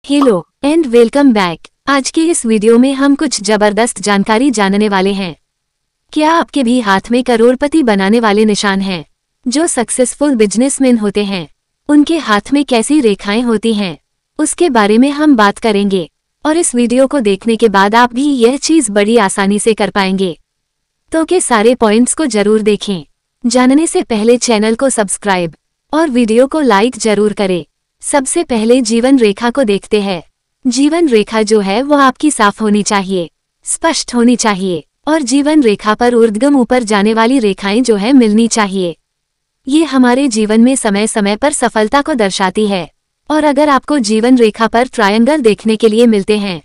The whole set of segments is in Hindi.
Hello and welcome back. आज के इस वीडियो में हम कुछ जबरदस्त जानकारी जानने वाले हैं। क्या आपके भी हाथ में करोड़पति बनाने वाले निशान हैं? जो सक्सेसफुल बिजनेसमैन होते हैं उनके हाथ में कैसी रेखाएं होती हैं, उसके बारे में हम बात करेंगे। और इस वीडियो को देखने के बाद आप भी यह चीज बड़ी आसानी से कर पाएंगे। तो के सारे पॉइंट्स को जरूर देखें। जानने से पहले चैनल को सब्सक्राइब और वीडियो को लाइक जरूर करें। सबसे पहले जीवन रेखा को देखते हैं। जीवन रेखा जो है वो आपकी साफ होनी चाहिए, स्पष्ट होनी चाहिए और जीवन रेखा पर ऊर्ध्वगम ऊपर जाने वाली रेखाएं जो है मिलनी चाहिए। ये हमारे जीवन में समय समय पर सफलता को दर्शाती है। और अगर आपको जीवन रेखा पर ट्रायंगल देखने के लिए मिलते हैं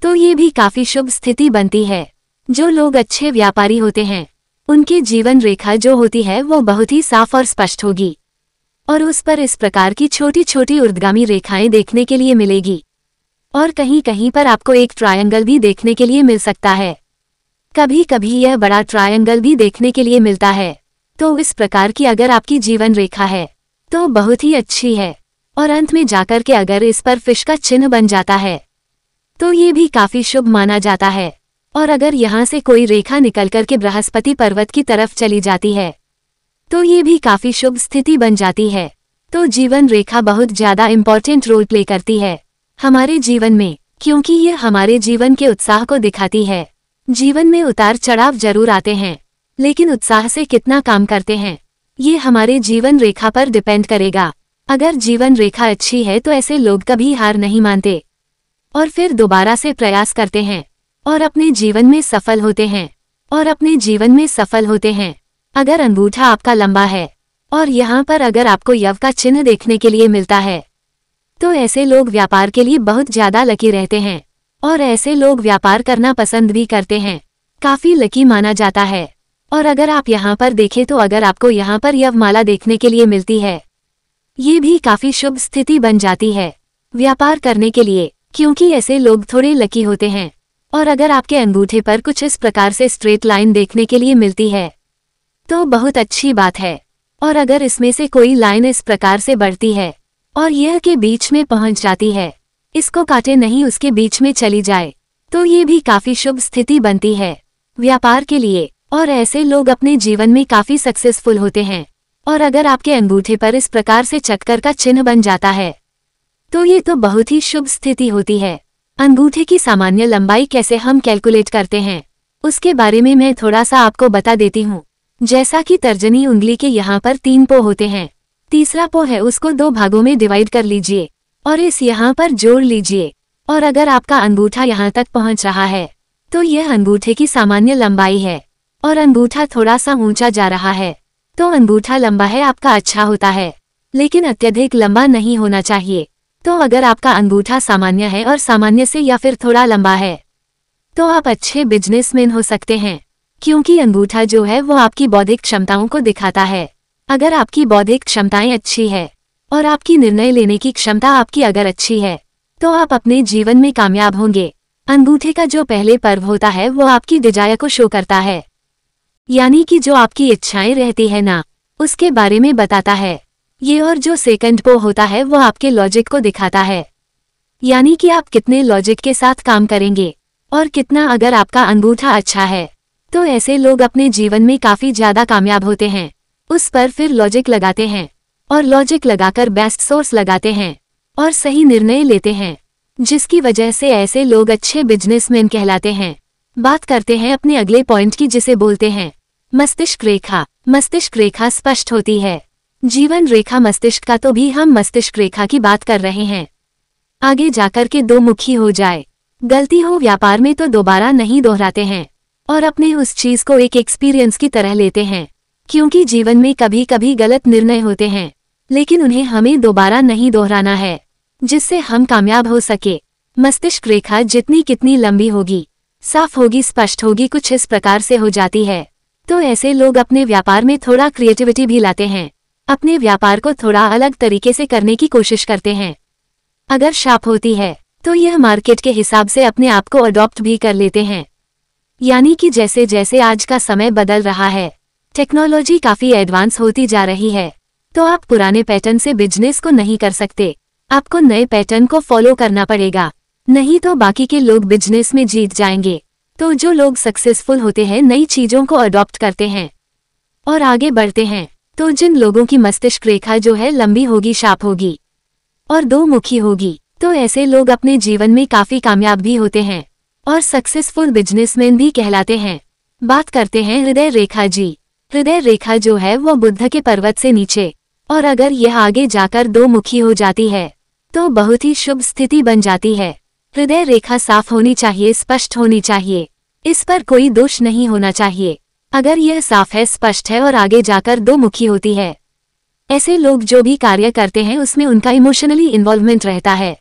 तो ये भी काफी शुभ स्थिति बनती है। जो लोग अच्छे व्यापारी होते हैं उनकी जीवन रेखा जो होती है वो बहुत ही साफ और स्पष्ट होगी और उस पर इस प्रकार की छोटी छोटी ऊर्ध्वगामी रेखाएं देखने के लिए मिलेगी। और कहीं कहीं पर आपको एक ट्रायंगल भी देखने के लिए मिल सकता है। कभी कभी यह बड़ा ट्रायंगल भी देखने के लिए मिलता है। तो इस प्रकार की अगर आपकी जीवन रेखा है तो बहुत ही अच्छी है। और अंत में जाकर के अगर इस पर फिश का चिन्ह बन जाता है तो ये भी काफी शुभ माना जाता है। और अगर यहाँ से कोई रेखा निकल कर के बृहस्पति पर्वत की तरफ चली जाती है तो ये भी काफी शुभ स्थिति बन जाती है। तो जीवन रेखा बहुत ज्यादा इम्पोर्टेंट रोल प्ले करती है हमारे जीवन में, क्योंकि ये हमारे जीवन के उत्साह को दिखाती है। जीवन में उतार चढ़ाव जरूर आते हैं, लेकिन उत्साह से कितना काम करते हैं ये हमारे जीवन रेखा पर डिपेंड करेगा। अगर जीवन रेखा अच्छी है तो ऐसे लोग कभी हार नहीं मानते और फिर दोबारा से प्रयास करते हैं और अपने जीवन में सफल होते हैं। अगर अंगूठा आपका लंबा है और यहाँ पर अगर आपको यव का चिन्ह देखने के लिए मिलता है तो ऐसे लोग व्यापार के लिए बहुत ज्यादा लकी रहते हैं और ऐसे लोग व्यापार करना पसंद भी करते हैं, काफी लकी माना जाता है। और अगर आप यहाँ पर देखें तो अगर आपको यहाँ पर यव माला देखने के लिए मिलती है ये भी काफी शुभ स्थिति बन जाती है व्यापार करने के लिए, क्योंकि ऐसे लोग थोड़े लकी होते हैं। और अगर आपके अंगूठे पर कुछ इस प्रकार से स्ट्रेट लाइन देखने के लिए मिलती है तो बहुत अच्छी बात है। और अगर इसमें से कोई लाइन इस प्रकार से बढ़ती है और यह के बीच में पहुंच जाती है, इसको काटे नहीं उसके बीच में चली जाए, तो ये भी काफी शुभ स्थिति बनती है व्यापार के लिए। और ऐसे लोग अपने जीवन में काफी सक्सेसफुल होते हैं। और अगर आपके अंगूठे पर इस प्रकार से चक्कर का चिन्ह बन जाता है तो ये तो बहुत ही शुभ स्थिति होती है। अंगूठे की सामान्य लंबाई कैसे हम कैलकुलेट करते हैं उसके बारे में मैं थोड़ा सा आपको बता देती हूँ। जैसा कि तर्जनी उंगली के यहाँ पर 3 पो होते हैं, तीसरा पो है उसको 2 भागों में डिवाइड कर लीजिए और इस यहाँ पर जोड़ लीजिए। और अगर आपका अंगूठा यहाँ तक पहुँच रहा है तो यह अंगूठे की सामान्य लंबाई है। और अंगूठा थोड़ा सा ऊंचा जा रहा है तो अंगूठा लंबा है आपका अच्छा होता है, लेकिन अत्यधिक लंबा नहीं होना चाहिए। तो अगर आपका अंगूठा सामान्य है और सामान्य से या फिर थोड़ा लंबा है तो आप अच्छे बिजनेसमैन हो सकते हैं, क्योंकि अंगूठा जो है वो आपकी बौद्धिक क्षमताओं को दिखाता है। अगर आपकी बौद्धिक क्षमताएं अच्छी है और आपकी निर्णय लेने की क्षमता आपकी अगर अच्छी है तो आप अपने जीवन में कामयाब होंगे। अंगूठे का जो पहले पर्व होता है वो आपकी डिजायर को शो करता है, यानी कि जो आपकी इच्छाएं रहती है ना उसके बारे में बताता है ये। और जो सेकंड पो होता है वो आपके लॉजिक को दिखाता है, यानी कि आप कितने लॉजिक के साथ काम करेंगे और कितना अगर आपका अंगूठा अच्छा है तो ऐसे लोग अपने जीवन में काफी ज्यादा कामयाब होते हैं। उस पर फिर लॉजिक लगाते हैं और लॉजिक लगाकर बेस्ट सोर्स लगाते हैं और सही निर्णय लेते हैं, जिसकी वजह से ऐसे लोग अच्छे बिजनेसमैन कहलाते हैं। बात करते हैं अपने अगले पॉइंट की, जिसे बोलते हैं मस्तिष्क रेखा। मस्तिष्क रेखा स्पष्ट होती है। जीवन रेखा मस्तिष्क का तो भी हम मस्तिष्क रेखा की बात कर रहे हैं। आगे जाकर के 2 मुखी हो जाए, गलती हो व्यापार में तो दोबारा नहीं दोहराते हैं और अपने उस चीज को एक एक्सपीरियंस की तरह लेते हैं, क्योंकि जीवन में कभी कभी गलत निर्णय होते हैं लेकिन उन्हें हमें दोबारा नहीं दोहराना है, जिससे हम कामयाब हो सके। मस्तिष्क रेखा जितनी कितनी लंबी होगी, साफ होगी, स्पष्ट होगी, कुछ इस प्रकार से हो जाती है तो ऐसे लोग अपने व्यापार में थोड़ा क्रिएटिविटी भी लाते हैं, अपने व्यापार को थोड़ा अलग तरीके से करने की कोशिश करते हैं। अगर शार्प होती है तो यह मार्केट के हिसाब से अपने आप को अडॉप्ट भी कर लेते हैं, यानी कि जैसे जैसे आज का समय बदल रहा है, टेक्नोलॉजी काफी एडवांस होती जा रही है, तो आप पुराने पैटर्न से बिजनेस को नहीं कर सकते। आपको नए पैटर्न को फॉलो करना पड़ेगा, नहीं तो बाकी के लोग बिजनेस में जीत जाएंगे। तो जो लोग सक्सेसफुल होते हैं, नई चीजों को अडॉप्ट करते हैं और आगे बढ़ते हैं, तो जिन लोगों की मस्तिष्क रेखा जो है लंबी होगी, शार्प होगी और दो मुखी होगी, तो ऐसे लोग अपने जीवन में काफी कामयाब भी होते हैं और सक्सेसफुल बिजनेसमैन भी कहलाते हैं। बात करते हैं हृदय रेखा जी। हृदय रेखा जो है वो बुध के पर्वत से नीचे, और अगर यह आगे जाकर दो मुखी हो जाती है तो बहुत ही शुभ स्थिति बन जाती है। हृदय रेखा साफ होनी चाहिए, स्पष्ट होनी चाहिए, इस पर कोई दोष नहीं होना चाहिए। अगर यह साफ है, स्पष्ट है और आगे जाकर दो मुखी होती है, ऐसे लोग जो भी कार्य करते हैं उसमें उनका इमोशनली इन्वॉल्वमेंट रहता है।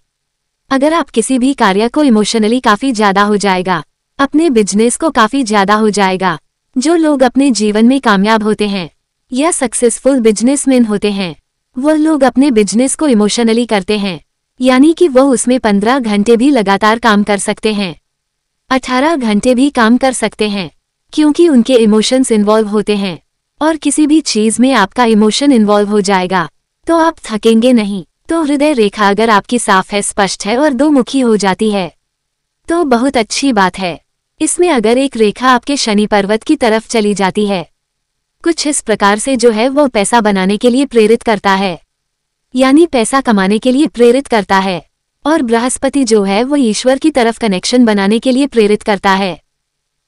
अगर आप किसी भी कार्य को इमोशनली काफी ज्यादा हो जाएगा, अपने बिजनेस को काफी ज्यादा हो जाएगा। जो लोग अपने जीवन में कामयाब होते हैं या सक्सेसफुल बिजनेसमैन होते हैं, वह लोग अपने बिजनेस को इमोशनली करते हैं, यानी कि वह उसमें 15 घंटे भी लगातार काम कर सकते हैं, 18 घंटे भी काम कर सकते हैं, क्योंकि उनके इमोशंस इन्वॉल्व होते हैं। और किसी भी चीज में आपका इमोशन इन्वॉल्व हो जाएगा तो आप थकेंगे नहीं। तो हृदय रेखा अगर आपकी साफ है, स्पष्ट है और दो मुखी हो जाती है तो बहुत अच्छी बात है। इसमें अगर एक रेखा आपके शनि पर्वत की तरफ चली जाती है, कुछ इस प्रकार से जो है वो पैसा बनाने के लिए प्रेरित करता है, यानी पैसा कमाने के लिए प्रेरित करता है। और बृहस्पति जो है वो ईश्वर की तरफ कनेक्शन बनाने के लिए प्रेरित करता है,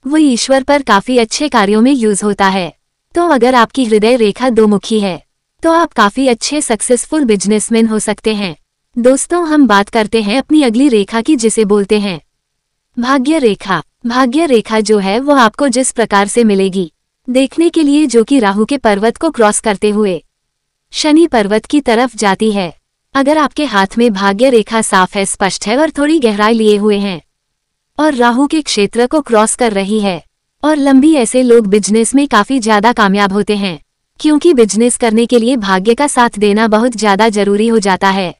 वो ईश्वर पर काफी अच्छे कार्यों में यूज होता है। तो अगर आपकी हृदय रेखा दो मुखी है तो आप काफी अच्छे सक्सेसफुल बिजनेसमैन हो सकते हैं। दोस्तों, हम बात करते हैं अपनी अगली रेखा की, जिसे बोलते हैं भाग्य रेखा। भाग्य रेखा जो है वो आपको जिस प्रकार से मिलेगी देखने के लिए, जो कि राहु के पर्वत को क्रॉस करते हुए शनि पर्वत की तरफ जाती है। अगर आपके हाथ में भाग्य रेखा साफ है, स्पष्ट है और थोड़ी गहराई लिए हुए हैं और राहु के क्षेत्र को क्रॉस कर रही है और लंबी, ऐसे लोग बिजनेस में काफी ज्यादा कामयाब होते हैं, क्योंकि बिजनेस करने के लिए भाग्य का साथ देना बहुत ज्यादा जरूरी हो जाता है।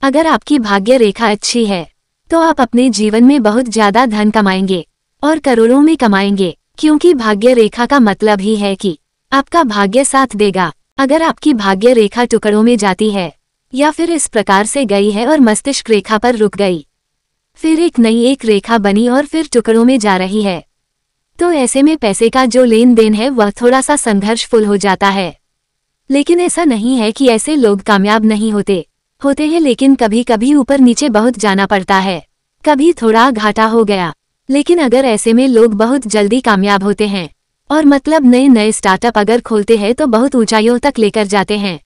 अगर आपकी भाग्य रेखा अच्छी है तो आप अपने जीवन में बहुत ज्यादा धन कमाएंगे और करोड़ों में कमाएंगे, क्योंकि भाग्य रेखा का मतलब ही है कि आपका भाग्य साथ देगा। अगर आपकी भाग्य रेखा टुकड़ों में जाती है या फिर इस प्रकार से गई है और मस्तिष्क रेखा पर रुक गई, फिर एक नई एक रेखा बनी और फिर टुकड़ों में जा रही है, तो ऐसे में पैसे का जो लेन देन है वह थोड़ा सा संघर्षफुल हो जाता है। लेकिन ऐसा नहीं है कि ऐसे लोग कामयाब नहीं होते हैं, लेकिन कभी कभी ऊपर नीचे बहुत जाना पड़ता है, कभी थोड़ा घाटा हो गया। लेकिन अगर ऐसे में लोग बहुत जल्दी कामयाब होते हैं और मतलब नए नए स्टार्टअप अगर खोलते हैं तो बहुत ऊंचाइयों तक लेकर जाते हैं।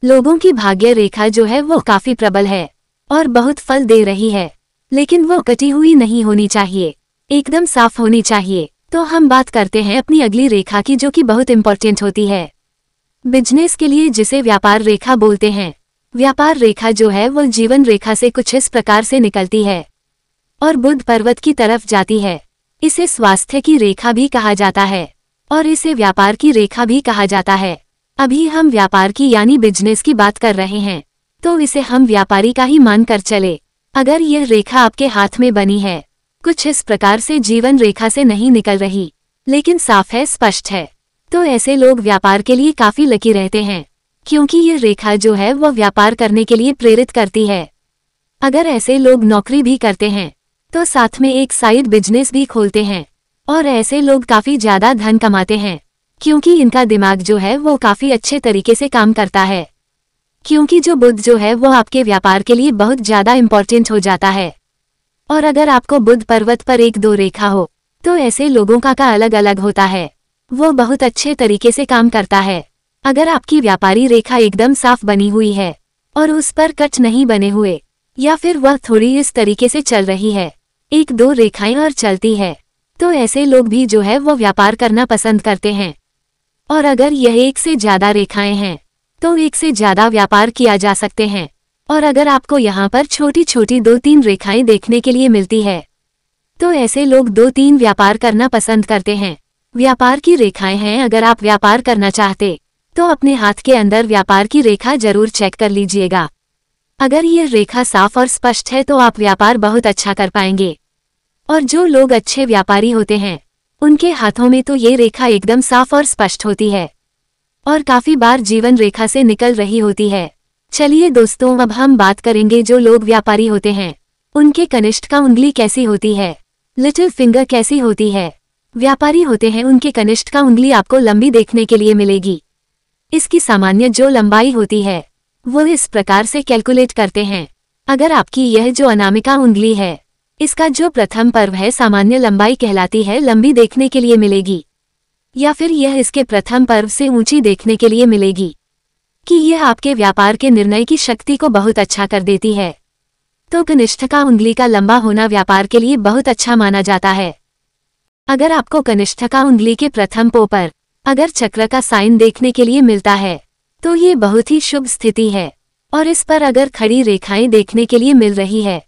लोगों की भाग्य रेखा जो है वो काफी प्रबल है और बहुत फल दे रही है, लेकिन वो कटी हुई नहीं होनी चाहिए, एकदम साफ होनी चाहिए। तो हम बात करते हैं अपनी अगली रेखा की, जो कि बहुत इंपॉर्टेंट होती है बिजनेस के लिए, जिसे व्यापार रेखा बोलते हैं। व्यापार रेखा जो है वो जीवन रेखा से कुछ इस प्रकार से निकलती है और बुध पर्वत की तरफ जाती है। इसे स्वास्थ्य की रेखा भी कहा जाता है और इसे व्यापार की रेखा भी कहा जाता है। अभी हम व्यापार की यानी बिजनेस की बात कर रहे हैं, तो इसे हम व्यापारी का ही मान कर चले। अगर यह रेखा आपके हाथ में बनी है, कुछ इस प्रकार से जीवन रेखा से नहीं निकल रही, लेकिन साफ है, स्पष्ट है, तो ऐसे लोग व्यापार के लिए काफी लकी रहते हैं, क्योंकि यह रेखा जो है वह व्यापार करने के लिए प्रेरित करती है। अगर ऐसे लोग नौकरी भी करते हैं तो साथ में एक साइड बिजनेस भी खोलते हैं और ऐसे लोग काफी ज्यादा धन कमाते हैं, क्योंकि इनका दिमाग जो है वो काफी अच्छे तरीके से काम करता है, क्योंकि जो बुध जो है वो आपके व्यापार के लिए बहुत ज्यादा इंपॉर्टेंट हो जाता है। और अगर आपको बुध पर्वत पर एक दो रेखा हो तो ऐसे लोगों का अलग अलग होता है, वो बहुत अच्छे तरीके से काम करता है। अगर आपकी व्यापारी रेखा एकदम साफ बनी हुई है और उस पर कट नहीं बने हुए, या फिर वह थोड़ी इस तरीके से चल रही है, एक दो रेखाएं और चलती है, तो ऐसे लोग भी जो है वो व्यापार करना पसंद करते हैं। और अगर यह एक से ज्यादा रेखाएं हैं तो एक से ज्यादा व्यापार किया जा सकते हैं। और अगर आपको यहाँ पर छोटी छोटी 2-3 रेखाएं देखने के लिए मिलती है तो ऐसे लोग 2-3 व्यापार करना पसंद करते हैं। व्यापार की रेखाएं हैं, अगर आप व्यापार करना चाहते तो अपने हाथ के अंदर व्यापार की रेखा जरूर चेक कर लीजिएगा। अगर यह रेखा साफ और स्पष्ट है तो आप व्यापार बहुत अच्छा कर पाएंगे। और जो लोग अच्छे व्यापारी होते हैं उनके हाथों में तो ये रेखा एकदम साफ और स्पष्ट होती है और काफी बार जीवन रेखा से निकल रही होती है। चलिए दोस्तों, अब हम बात करेंगे जो लोग व्यापारी होते हैं उनके कनिष्ठ का उंगली कैसी होती है, लिटिल फिंगर कैसी होती है। व्यापारी होते हैं उनके कनिष्ठ का उंगली आपको लंबी देखने के लिए मिलेगी। इसकी सामान्य जो लंबाई होती है वो इस प्रकार से कैलकुलेट करते हैं। अगर आपकी यह जो अनामिका उंगली है इसका जो प्रथम पर्व है सामान्य लंबाई कहलाती है, लंबी देखने के लिए मिलेगी, या फिर यह इसके प्रथम पर्व से ऊंची देखने के लिए मिलेगी कि यह आपके व्यापार के निर्णय की शक्ति को बहुत अच्छा कर देती है। तो कनिष्ठ का उंगली का लंबा होना व्यापार के लिए बहुत अच्छा माना जाता है। अगर आपको कनिष्ठ का उंगली के प्रथम पो पर अगर चक्र का साइन देखने के लिए मिलता है तो ये बहुत ही शुभ स्थिति है, और इस पर अगर खड़ी रेखाएं देखने के लिए मिल रही है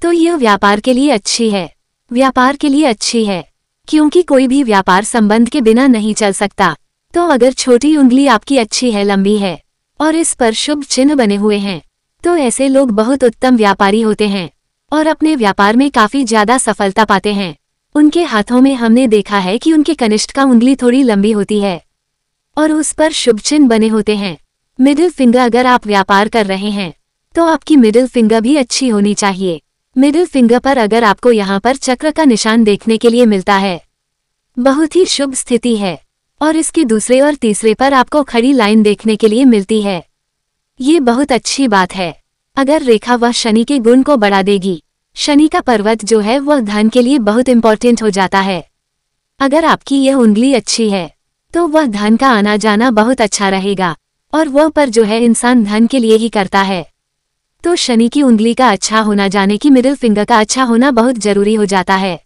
तो यह व्यापार के लिए अच्छी है। व्यापार के लिए अच्छी है क्योंकि कोई भी व्यापार संबंध के बिना नहीं चल सकता। तो अगर छोटी उंगली आपकी अच्छी है, लंबी है और इस पर शुभ चिन्ह बने हुए हैं तो ऐसे लोग बहुत उत्तम व्यापारी होते हैं और अपने व्यापार में काफी ज्यादा सफलता पाते हैं। उनके हाथों में हमने देखा है कि उनके कनिष्ठ का उंगली थोड़ी लंबी होती है और उस पर शुभ चिन्ह बने होते हैं। मिडिल फिंगर, अगर आप व्यापार कर रहे हैं तो आपकी मिडिल फिंगर भी अच्छी होनी चाहिए। मिडिल फिंगर पर अगर आपको यहाँ पर चक्र का निशान देखने के लिए मिलता है बहुत ही शुभ स्थिति है, और इसके दूसरे और तीसरे पर आपको खड़ी लाइन देखने के लिए मिलती है, ये बहुत अच्छी बात है। अगर रेखा वह शनि के गुण को बढ़ा देगी। शनि का पर्वत जो है वह धन के लिए बहुत इंपॉर्टेंट हो जाता है। अगर आपकी यह उंगली अच्छी है तो वह धन का आना जाना बहुत अच्छा रहेगा, और वह पर जो है इंसान धन के लिए ही करता है। तो शनि की उंगली का अच्छा होना जाने की मिडिल फिंगर का अच्छा होना बहुत जरूरी हो जाता है।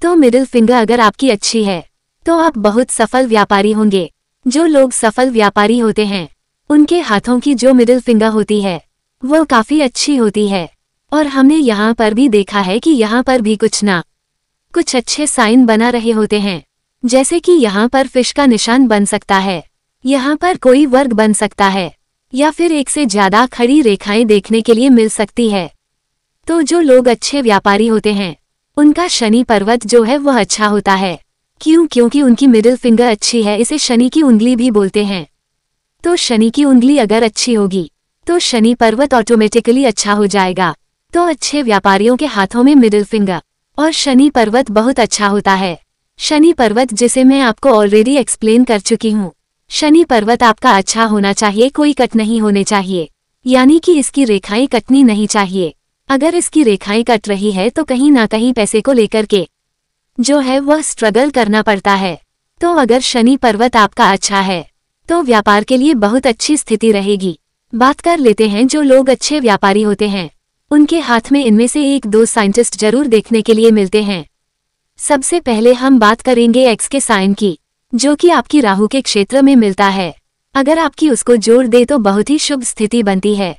तो मिडिल फिंगर अगर आपकी अच्छी है तो आप बहुत सफल व्यापारी होंगे। जो लोग सफल व्यापारी होते हैं उनके हाथों की जो मिडिल फिंगर होती है वह काफी अच्छी होती है, और हमने यहाँ पर भी देखा है कि यहाँ पर भी कुछ ना कुछ अच्छे साइन बना रहे होते हैं, जैसे कि यहाँ पर फिश का निशान बन सकता है, यहाँ पर कोई वर्ग बन सकता है, या फिर एक से ज्यादा खड़ी रेखाएं देखने के लिए मिल सकती है। तो जो लोग अच्छे व्यापारी होते हैं उनका शनि पर्वत जो है वह अच्छा होता है। क्योंकि उनकी मिडिल फिंगर अच्छी है, इसे शनि की उंगली भी बोलते हैं। तो शनि की उंगली अगर अच्छी होगी तो शनि पर्वत ऑटोमेटिकली अच्छा हो जाएगा। तो अच्छे व्यापारियों के हाथों में मिडिल फिंगर और शनि पर्वत बहुत अच्छा होता है। शनि पर्वत जिसे मैं आपको ऑलरेडी एक्सप्लेन कर चुकी हूँ, शनि पर्वत आपका अच्छा होना चाहिए, कोई कट नहीं होने चाहिए, यानी कि इसकी रेखाएं कटनी नहीं चाहिए। अगर इसकी रेखाएं कट रही है तो कहीं ना कहीं पैसे को लेकर के जो है वह स्ट्रगल करना पड़ता है। तो अगर शनि पर्वत आपका अच्छा है तो व्यापार के लिए बहुत अच्छी स्थिति रहेगी। बात कर लेते हैं जो लोग अच्छे व्यापारी होते हैं उनके हाथ में इनमें से एक दो साइंटिस्ट जरूर देखने के लिए मिलते हैं। सबसे पहले हम बात करेंगे एक्स के साइन की, जो कि आपकी राहु के क्षेत्र में मिलता है। अगर आपकी उसको जोड़ दे तो बहुत ही शुभ स्थिति बनती है।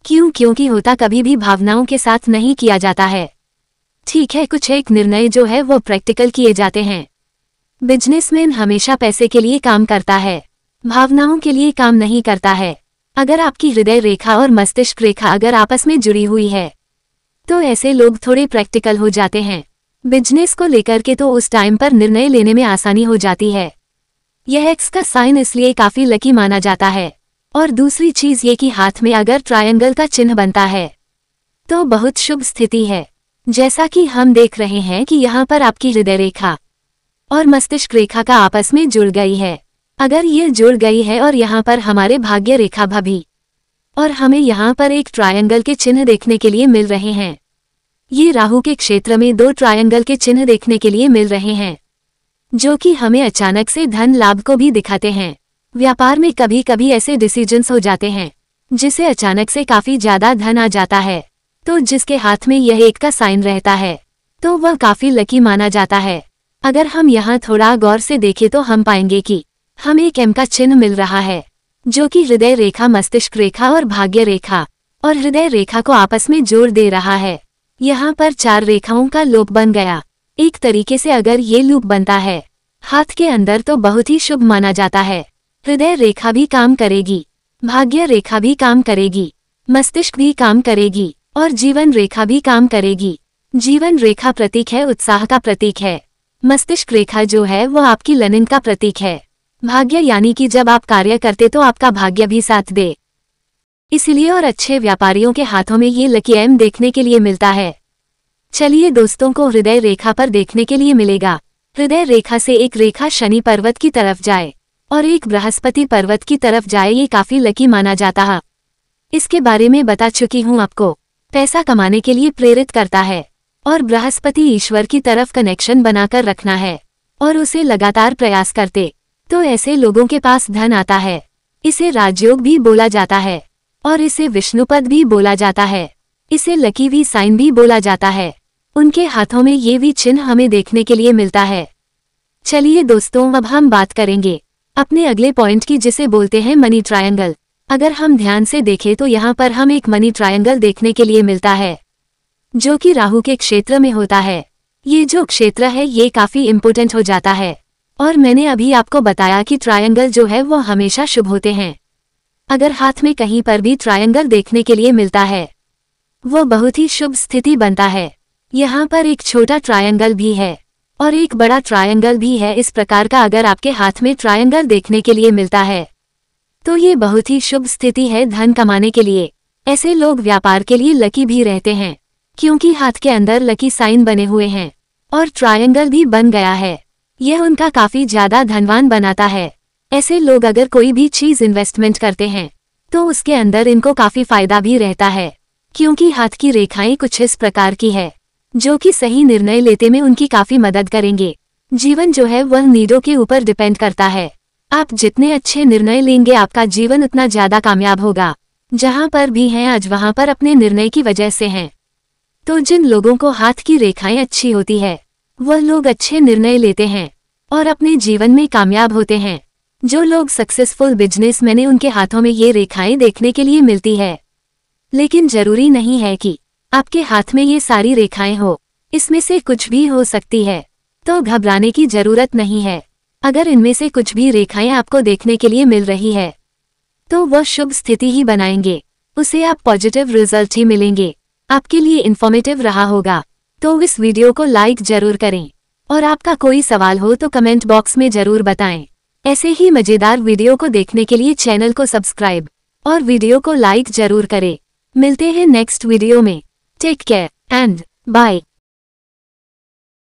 क्योंकि होता कभी भी भावनाओं के साथ नहीं किया जाता है, ठीक है। कुछ एक निर्णय जो है वो प्रैक्टिकल किए जाते हैं। बिजनेसमैन हमेशा पैसे के लिए काम करता है, भावनाओं के लिए काम नहीं करता है। अगर आपकी हृदय रेखा और मस्तिष्क रेखा अगर आपस में जुड़ी हुई है तो ऐसे लोग थोड़े प्रैक्टिकल हो जाते हैं। बिजनेस को लेकर के तो उस टाइम पर निर्णय लेने में आसानी हो जाती है। यह एक्स का साइन इसलिए काफी लकी माना जाता है। और दूसरी चीज ये कि हाथ में अगर ट्रायंगल का चिन्ह बनता है तो बहुत शुभ स्थिति है। जैसा कि हम देख रहे हैं कि यहाँ पर आपकी हृदय रेखा और मस्तिष्क रेखा का आपस में जुड़ गई है। अगर ये जुड़ गई है और यहाँ पर हमारे भाग्य रेखा भी, और हमें यहाँ पर एक ट्रायंगल के चिन्ह देखने के लिए मिल रहे हैं। ये राहु के क्षेत्र में दो ट्रायंगल के चिन्ह देखने के लिए मिल रहे हैं, जो कि हमें अचानक से धन लाभ को भी दिखाते हैं। व्यापार में कभी कभी ऐसे डिसीजंस हो जाते हैं जिसे अचानक से काफी ज्यादा धन आ जाता है। तो जिसके हाथ में यह एक का साइन रहता है तो वह काफी लकी माना जाता है। अगर हम यहाँ थोड़ा गौर से देखें तो हम पाएंगे कि हमें एक एम का चिन्ह मिल रहा है, जो कि हृदय रेखा, मस्तिष्क रेखा और भाग्य रेखा और हृदय रेखा को आपस में जोड़ दे रहा है। यहाँ पर 4 रेखाओं का लूप बन गया। एक तरीके से अगर ये लूप बनता है हाथ के अंदर तो बहुत ही शुभ माना जाता है। हृदय रेखा भी काम करेगी, भाग्य रेखा भी काम करेगी, मस्तिष्क भी काम करेगी और जीवन रेखा भी काम करेगी। जीवन रेखा प्रतीक है, उत्साह का प्रतीक है। मस्तिष्क रेखा जो है वह आपकी लनिन का प्रतीक है। भाग्य यानी कि जब आप कार्य करते तो आपका भाग्य भी साथ दे। इसलिए और अच्छे व्यापारियों के हाथों में ये लकी एम देखने के लिए मिलता है। चलिए दोस्तों को हृदय रेखा पर देखने के लिए मिलेगा। हृदय रेखा से एक रेखा शनि पर्वत की तरफ जाए और एक बृहस्पति पर्वत की तरफ जाए, ये काफी लकी माना जाता है। इसके बारे में बता चुकी हूँ आपको। पैसा कमाने के लिए प्रेरित करता है और बृहस्पति ईश्वर की तरफ कनेक्शन बनाकर रखना है और उसे लगातार प्रयास करते तो ऐसे लोगों के पास धन आता है। इसे राजयोग भी बोला जाता है और इसे विष्णुपद भी बोला जाता है। इसे लकी वी साइन भी बोला जाता है। उनके हाथों में ये वी चिन्ह हमें देखने के लिए मिलता है। चलिए दोस्तों अब हम बात करेंगे अपने अगले पॉइंट की, जिसे बोलते हैं मनी ट्रायंगल। अगर हम ध्यान से देखें तो यहाँ पर हम एक मनी ट्रायंगल देखने के लिए मिलता है जो कि राहु के क्षेत्र में होता है। ये जो क्षेत्र है ये काफी इम्पोर्टेंट हो जाता है और मैंने अभी आपको बताया कि ट्रायंगल जो है वो हमेशा शुभ होते हैं। अगर हाथ में कहीं पर भी ट्रायंगल देखने के लिए मिलता है वो बहुत ही शुभ स्थिति बनता है। यहाँ पर एक छोटा ट्रायंगल भी है और एक बड़ा ट्रायंगल भी है। इस प्रकार का अगर आपके हाथ में ट्रायंगल देखने के लिए मिलता है तो ये बहुत ही शुभ स्थिति है धन कमाने के लिए। ऐसे लोग व्यापार के लिए लकी भी रहते हैं क्योंकि हाथ के अंदर लकी साइन बने हुए हैं और ट्रायंगल भी बन गया है। यह उनका काफी ज्यादा धनवान बनाता है। ऐसे लोग अगर कोई भी चीज इन्वेस्टमेंट करते हैं तो उसके अंदर इनको काफी फायदा भी रहता है क्योंकि हाथ की रेखाएं कुछ इस प्रकार की है जो कि सही निर्णय लेते में उनकी काफी मदद करेंगे। जीवन जो है वह नीडों के ऊपर डिपेंड करता है। आप जितने अच्छे निर्णय लेंगे आपका जीवन उतना ज्यादा कामयाब होगा। जहां पर भी हैं आज वहां पर अपने निर्णय की वजह से हैं। तो जिन लोगों को हाथ की रेखाएं अच्छी होती है वह लोग अच्छे निर्णय लेते हैं और अपने जीवन में कामयाब होते हैं। जो लोग सक्सेसफुल बिजनेसमैन हैं उनके हाथों में ये रेखाएं देखने के लिए मिलती है। लेकिन जरूरी नहीं है कि आपके हाथ में ये सारी रेखाएं हो, इसमें से कुछ भी हो सकती है, तो घबराने की जरूरत नहीं है। अगर इनमें से कुछ भी रेखाएं आपको देखने के लिए मिल रही है तो वह शुभ स्थिति ही बनाएंगे, उसे आप पॉजिटिव रिजल्ट ही मिलेंगे। आपके लिए इन्फॉर्मेटिव रहा होगा तो इस वीडियो को लाइक जरूर करें और आपका कोई सवाल हो तो कमेंट बॉक्स में जरूर बताएं। ऐसे ही मजेदार वीडियो को देखने के लिए चैनल को सब्सक्राइब और वीडियो को लाइक जरूर करें। मिलते हैं नेक्स्ट वीडियो में। Take care and bye.